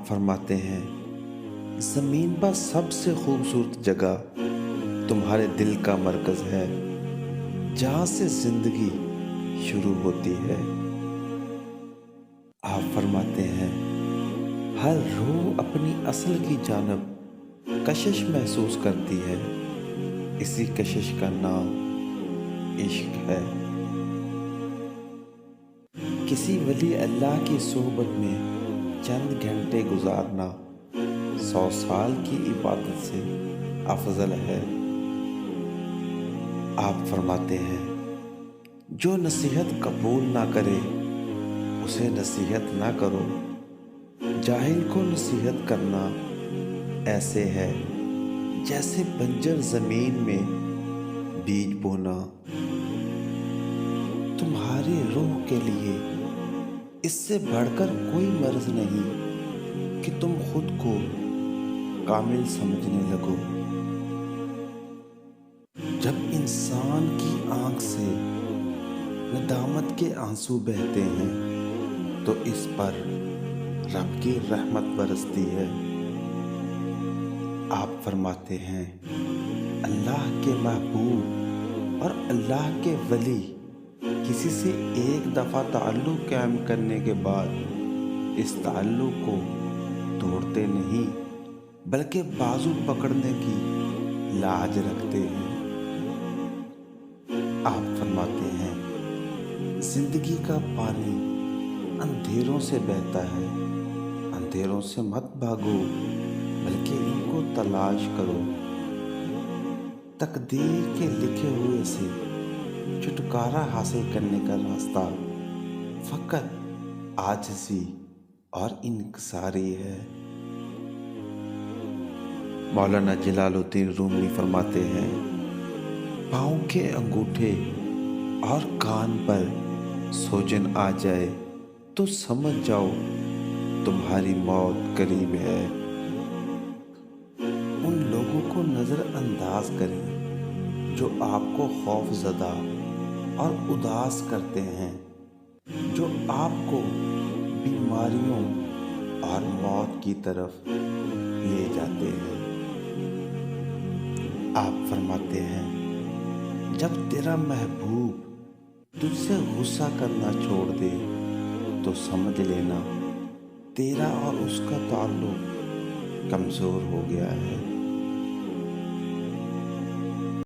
فرماتے ہیں زمین پر سب سے خوبصورت جگہ تمہارے دل کا مرکز ہے، جہاں سے زندگی شروع ہوتی ہے۔ آپ فرماتے ہیں ہر روح اپنی اصل کی جانب کشش محسوس کرتی ہے، اسی کشش کا نام عشق ہے۔ کسی ولی اللہ کی صحبت میں چند گھنٹے گزارنا 100 سال کی عبادت سے افضل ہے۔ آپ فرماتے ہیں جو نصیحت قبول نہ کرے اسے نصیحت نہ کرو، جاہل کو نصیحت کرنا ایسے ہے جیسے بنجر زمین میں بیج بونا۔ تمہاری روح کے لیے اس سے بڑھ کر کوئی مرض نہیں کہ تم خود کو کامل سمجھنے لگو۔ جب انسان کی آنکھ سے ندامت کے آنسو بہتے ہیں تو اس پر رب کی رحمت برستی ہے۔ آپ فرماتے ہیں اللہ کے محبوب اور اللہ کے ولی کسی سے ایک دفعہ تعلق قائم کرنے کے بعد اس تعلق کو توڑتے نہیں بلکہ بازو پکڑنے کی لاج رکھتے ہیں۔ آپ فرماتے ہیں زندگی کا پانی اندھیروں سے بہتا ہے، اندھیروں سے مت بھاگو بلکہ ان کو تلاش کرو۔ تقدیر کے لکھے ہوئے سے چھٹکارا حاصل کرنے کا راستہ فقط عاجزی اور انکساری ہے۔ مولانا جلال الدین رومی فرماتے ہیں پاؤں کے انگوٹھے اور کان پر سوجن آ جائے تو سمجھ جاؤ تمہاری موت قریب ہے۔ ان لوگوں کو نظر انداز کریں جو آپ کو خوف زدہ اور اداس کرتے ہیں، جو آپ کو بیماریوں اور موت کی طرف لے جاتے ہیں۔ آپ فرماتے ہیں جب تیرا محبوب تجھ سے غصہ کرنا چھوڑ دے تو سمجھ لینا تیرا اور اس کا تعلق کمزور ہو گیا ہے۔